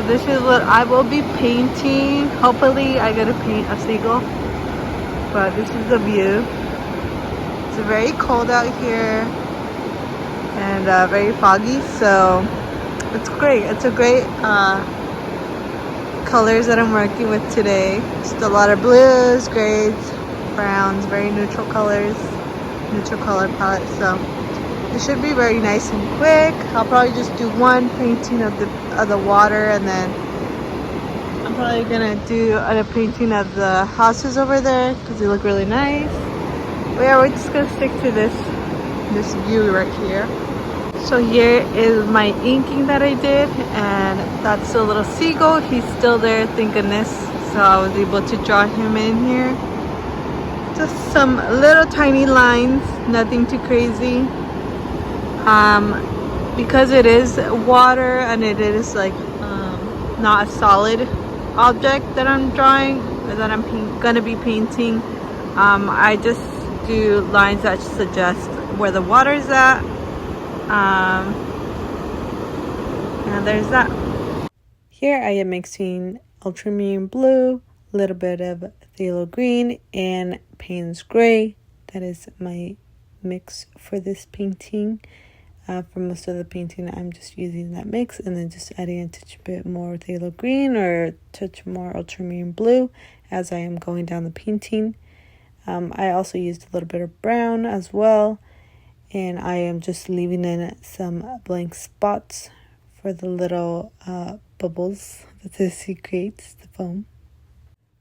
So this is what I will be painting. Hopefully I get to paint a seagull. But this is the view. It's very cold out here and very foggy, so it's great. It's a great colors that I'm working with today. Just a lot of blues, grays, browns, very neutral colors, neutral color palette. So it should be very nice and quick. I'll probably just do one painting of the water, and then I'm probably gonna do a painting of the houses over there because they look really nice. But yeah, we're just gonna stick to this view right here. So here is my inking that I did, and that's the little seagull. He's still there, thank goodness. So I was able to draw him in here. Just some little tiny lines, nothing too crazy. Because it is water and it is like not a solid object that I'm drawing, or that I'm gonna be painting, I just do lines that suggest where the water is at. And there's that. Here I am mixing ultramarine blue, a little bit of phthalo green, and Payne's gray. That is my mix for this painting. For most of the painting, I'm just using that mix and then just adding a touch bit more phthalo green or a touch more ultramarine blue as I am going down the painting. I also used a little bit of brown as well. And I am just leaving in some blank spots for the little bubbles that this creates, the foam.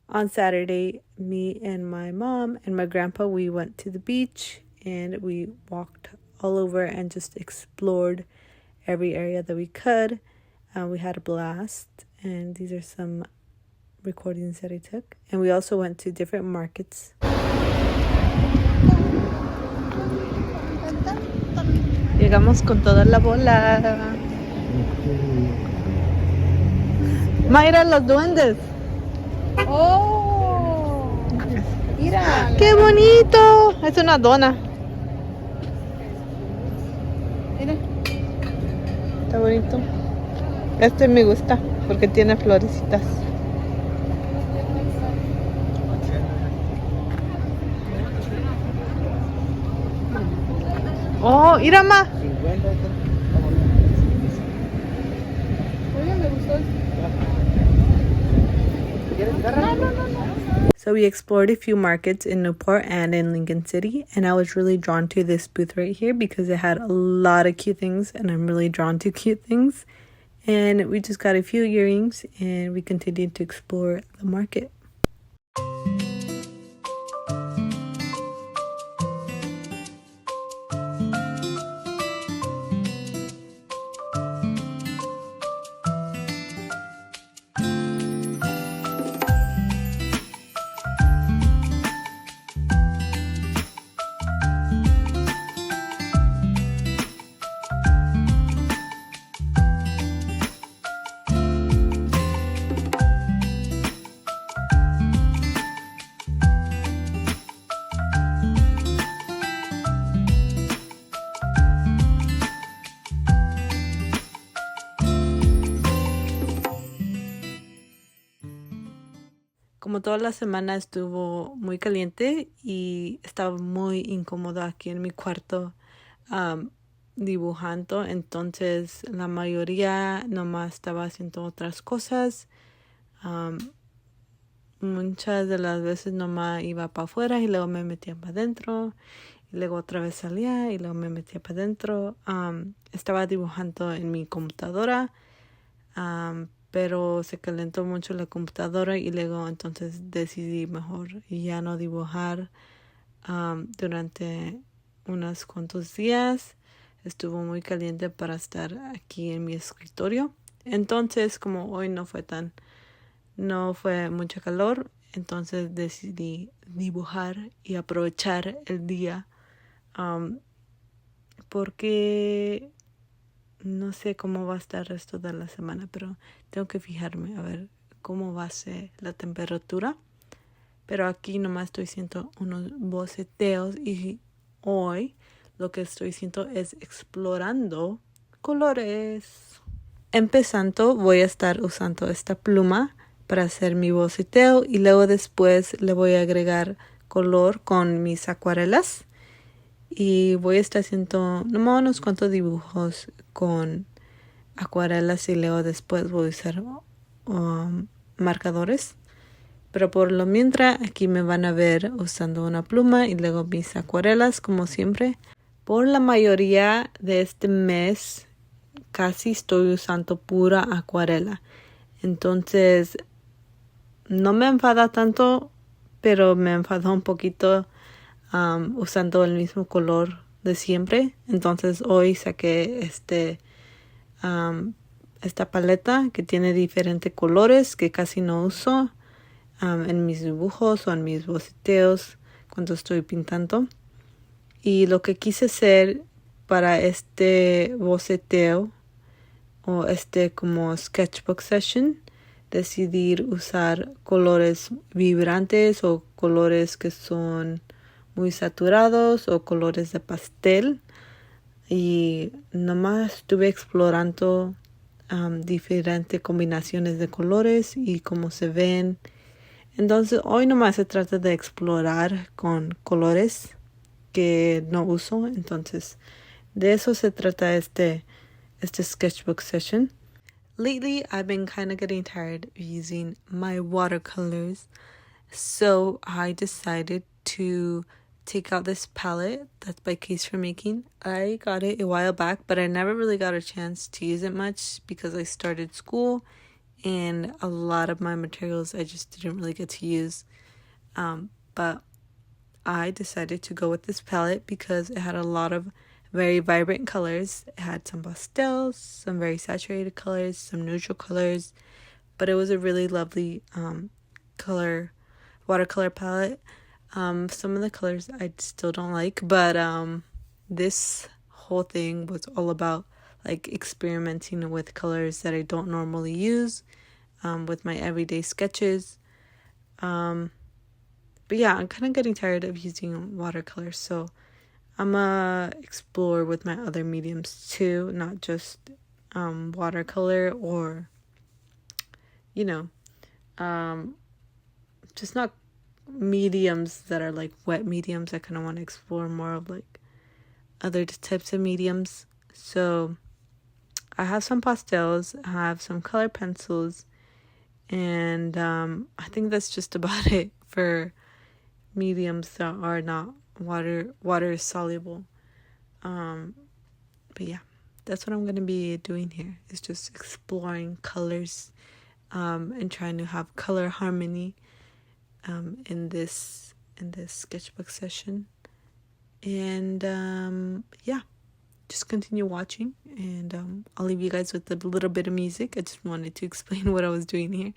On Saturday, me and my mom and my grandpa, we went to the beach and we walked all over and just explored every area that we could. We had a blast, and these are some recordings that I took. And we also went to different markets. Llegamos con toda la bola. Mayra, los duendes. Oh, mira. ¡Qué bonito! Es una dona. Mira. Está bonito. Este me gusta porque tiene florecitas. Oh, mira, ma. Oye, me gustó. So we explored a few markets in Newport and in Lincoln City, and I was really drawn to this booth right here because it had a lot of cute things, and I'm really drawn to cute things. And we just got a few earrings, and we continued to explore the market. Como toda la semana estuvo muy caliente y estaba muy incómoda aquí en mi cuarto dibujando, entonces la mayoría nomás estaba haciendo otras cosas. Muchas de las veces nomás iba para afuera y luego me metía para adentro y luego otra vez salía y luego me metía para adentro. Estaba dibujando en mi computadora, pero se calentó mucho la computadora y luego entonces decidí mejor ya no dibujar durante unos cuantos días. Estuvo muy caliente para estar aquí en mi escritorio. Entonces, como hoy no fue mucho calor, entonces decidí dibujar y aprovechar el día, porque no sé cómo va a estar el resto de la semana, pero tengo que fijarme a ver cómo va a ser la temperatura. Pero aquí nomás estoy haciendo unos boceteos y hoy lo que estoy haciendo es explorando colores. empezando voy a estar usando esta pluma para hacer mi boceteo y luego después le voy a agregar color con mis acuarelas y voy a estar haciendo nomás unos cuantos dibujos con acuarelas y luego después voy a usar marcadores. Pero por lo mientras aquí me van a ver usando una pluma y luego mis acuarelas como siempre. Por la mayoría de este mes casi estoy usando pura acuarela. Entonces no me enfada tanto, pero me enfadó un poquito usando el mismo color de siempre. Entonces hoy saqué esta paleta que tiene diferentes colores que casi no uso en mis dibujos o en mis boceteos cuando estoy pintando. Y lo que quise hacer para este boceteo o como sketchbook session, decidir usar colores vibrantes o colores que son muy saturados o colores de pastel. Y nomás estuve explorando diferentes combinaciones de colores y cómo se ven. Entonces hoy nomás se trata de explorar con colores que no uso. Entonces de eso se trata este sketchbook session. Lately I've been kind of getting tired of using my watercolors, so I decided to take out this palette that's by Case for Making. I got it a while back, but I never really got a chance to use it much because I started school and a lot of my materials I just didn't really get to use. But I decided to go with this palette because it had a lot of very vibrant colors. It had some pastels, some very saturated colors, some neutral colors, but it was a really lovely watercolor palette. Some of the colors I still don't like, but this whole thing was all about like experimenting with colors that I don't normally use with my everyday sketches. But yeah, I'm kind of getting tired of using watercolors, so I'm gonna explore with my other mediums too, not just watercolor or, just not mediums that are like wet mediums. I kind of want to explore more of like other types of mediums. So I have some pastels, I have some color pencils, and I think that's just about it for mediums that are not water soluble. But yeah, that's what I'm going to be doing here, is just exploring colors and trying to have color harmony in this sketchbook session. And yeah, just continue watching, and I'll leave you guys with a little bit of music. I just wanted to explain what I was doing here.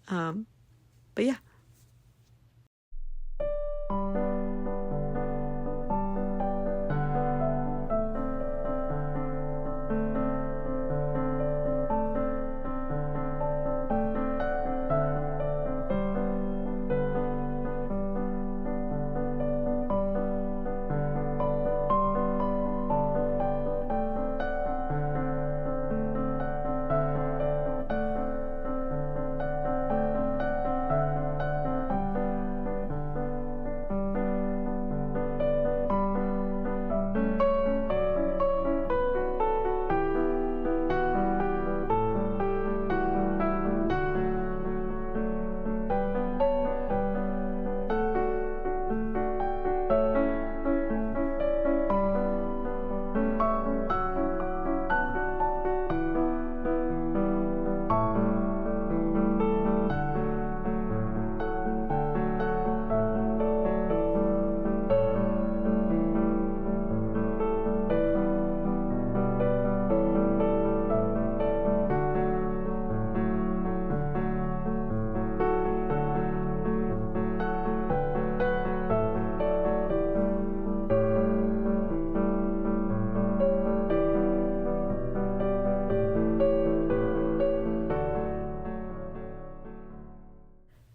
But yeah.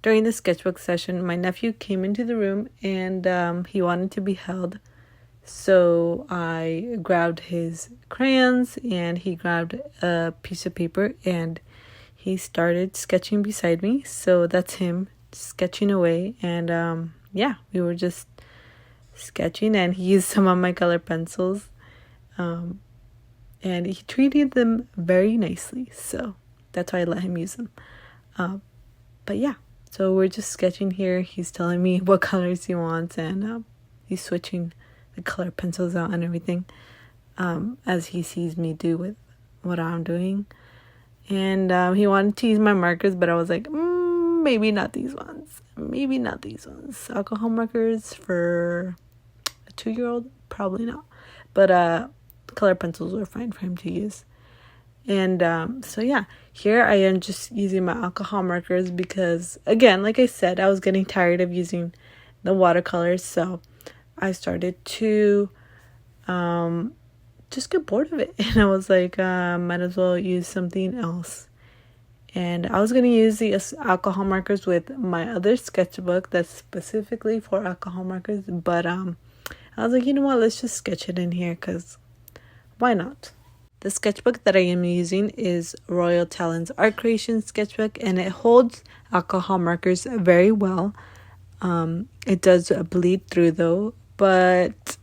During the sketchbook session, my nephew came into the room and he wanted to be held. So I grabbed his crayons and he grabbed a piece of paper and he started sketching beside me. So that's him sketching away. And yeah, we were just sketching and he used some of my color pencils. And he treated them very nicely. So that's why I let him use them. But yeah, so we're just sketching here. He's telling me what colors he wants and he's switching the color pencils out and everything as he sees me do with what I'm doing. And he wanted to use my markers, but I was like, maybe not these ones. Maybe not these ones. Alcohol markers for a 2-year-old? Probably not. But color pencils were fine for him to use. And so yeah, here I am just using my alcohol markers because, again, like I said, I was getting tired of using the watercolors. So I started to just get bored of it. And I was like, might as well use something else. And I was going to use the alcohol markers with my other sketchbook that's specifically for alcohol markers. But I was like, you know what, let's just sketch it in here because why not? The sketchbook that I am using is Royal Talon's Art Creation sketchbook, and it holds alcohol markers very well. It does bleed through though, but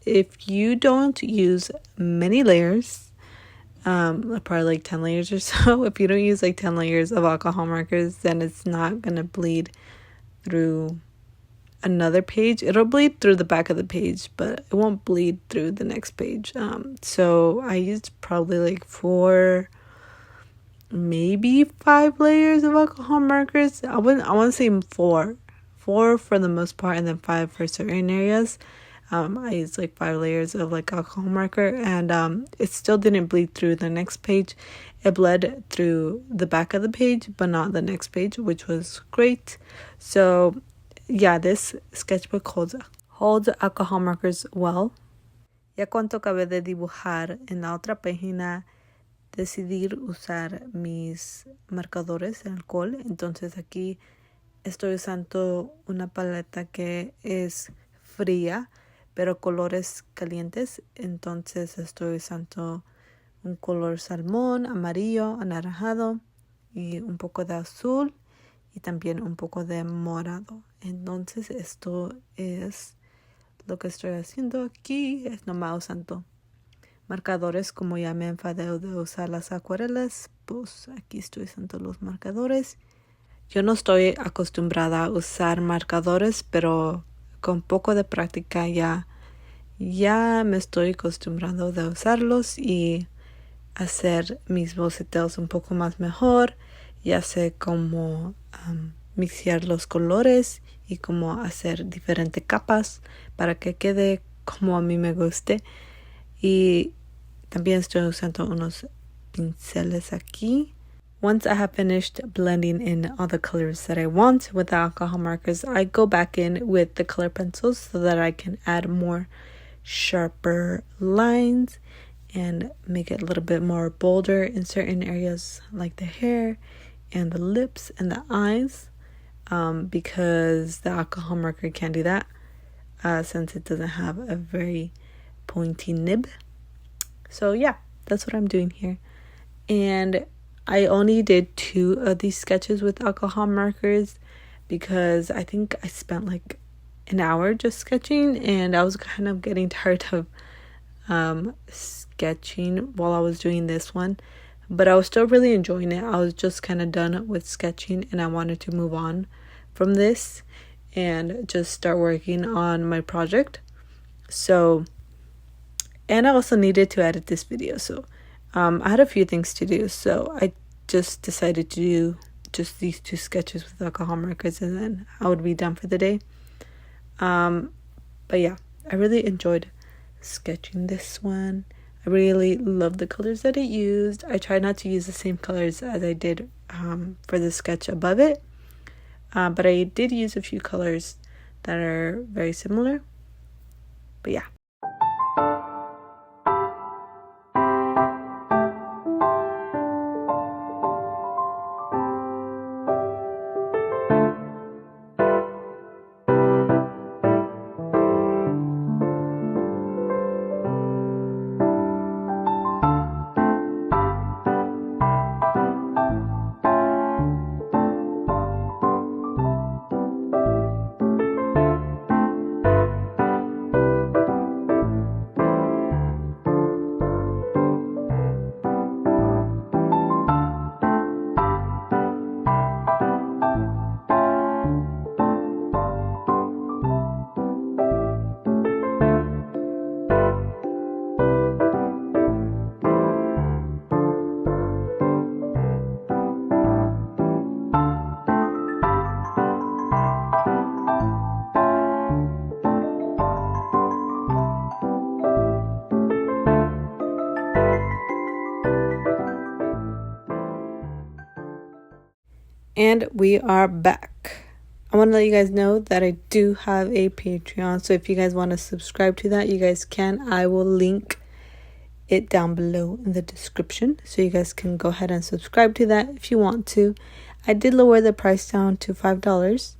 if you don't use many layers, probably like 10 layers or so, if you don't use like 10 layers of alcohol markers, then it's not gonna bleed through another page. It'll bleed through the back of the page, but it won't bleed through the next page. So I used probably like 4, maybe 5 layers of alcohol markers. I want to say 4 for the most part, and then 5 for certain areas. I used like 5 layers of like alcohol marker, and it still didn't bleed through the next page. It bled through the back of the page, but not the next page, which was great. So yeah, this sketchbook holds alcohol markers well. Ya cuando acabé de dibujar en la otra página, decidí usar mis marcadores de alcohol. Entonces aquí estoy usando una paleta que es fría, pero colores calientes. Entonces estoy usando un color salmón, amarillo, anaranjado y un poco de azul y también un poco de morado. Entonces esto es lo que estoy haciendo aquí. Es nomás usando marcadores. Como ya me enfadé de usar las acuarelas, pues aquí estoy usando los marcadores. Yo no estoy acostumbrada a usar marcadores, pero con poco de práctica ya me estoy acostumbrando de usarlos y hacer mis boceteos un poco más mejor. Ya sé cómo mixear los colores y cómo hacer diferentes capas para que quede como a mí me guste. Y también estoy usando unos pinceles aquí. Once I have finished blending in all the colors that I want with the alcohol markers, I go back in with the color pencils so that I can add more sharper lines and make it a little bit more bolder in certain areas like the hair and the lips and the eyes, because the alcohol marker can't do that since it doesn't have a very pointy nib. So yeah, that's what I'm doing here. And I only did 2 of these sketches with alcohol markers because I think I spent like an hour just sketching, and I was kind of getting tired of sketching while I was doing this one, but I was still really enjoying it. I was just kind of done with sketching and I wanted to move on from this and just start working on my project. So, and I also needed to edit this video, so I had a few things to do, so I just decided to do just these 2 sketches with alcohol markers and then I would be done for the day. But yeah, I really enjoyed sketching this one. I really love the colors that it used. I tried not to use the same colors as I did for the sketch above it, but I did use a few colors that are very similar. But yeah. And we are back. I want to let you guys know that I do have a Patreon. So if you guys want to subscribe to that, you guys can. I will link it down below in the description. So you guys can go ahead and subscribe to that if you want to. I did lower the price down to $5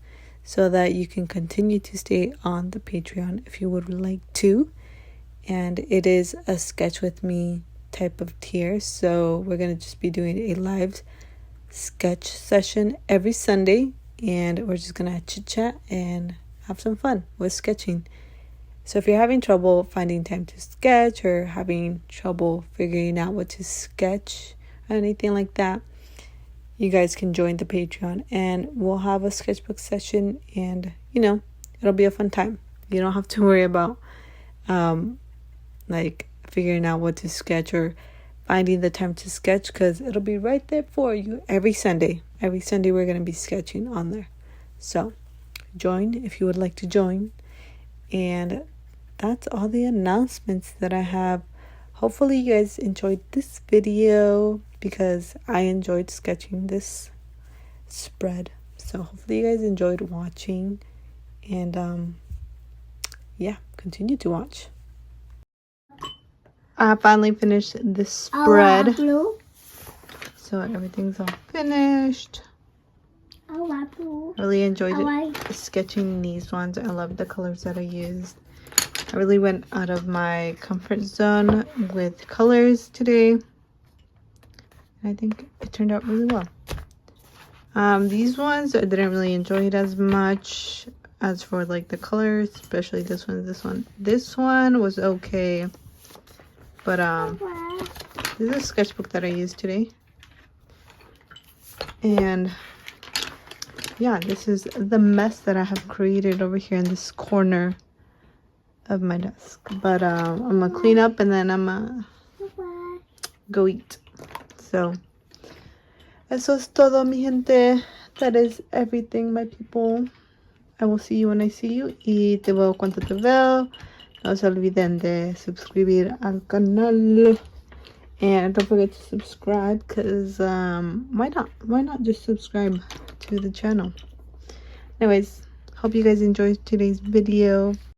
so that you can continue to stay on the Patreon if you would like to. And it is a sketch with me type of tier. So we're going to just be doing a live sketch session every Sunday, and we're just gonna chit chat and have some fun with sketching. So if you're having trouble finding time to sketch or having trouble figuring out what to sketch or anything like that, you guys can join the Patreon and we'll have a sketchbook session, and it'll be a fun time. You don't have to worry about like figuring out what to sketch or finding the time to sketch, because it'll be right there for you every Sunday. Every Sunday we're going to be sketching on there. So join if you would like to join. And that's all the announcements that I have. Hopefully you guys enjoyed this video, because I enjoyed sketching this spread. So hopefully you guys enjoyed watching, and yeah, continue to watch. I finally finished this spread. So everything's all finished. I really enjoyed sketching these ones. I love the colors that I used. I really went out of my comfort zone with colors today. I think it turned out really well. These ones I didn't really enjoy it as much as for like the colors, especially this one. This one was okay. But this is a sketchbook that I used today. And yeah, this is the mess that I have created over here in this corner of my desk. But I'm gonna clean up and then I'm gonna go eat. So eso es todo, mi gente. That is everything, my people. I will see you when I see you. Y te veo cuando te veo. No se olviden de suscribir al canal. And don't forget to subscribe, because why not just subscribe to the channel. Anyways, hope you guys enjoyed today's video.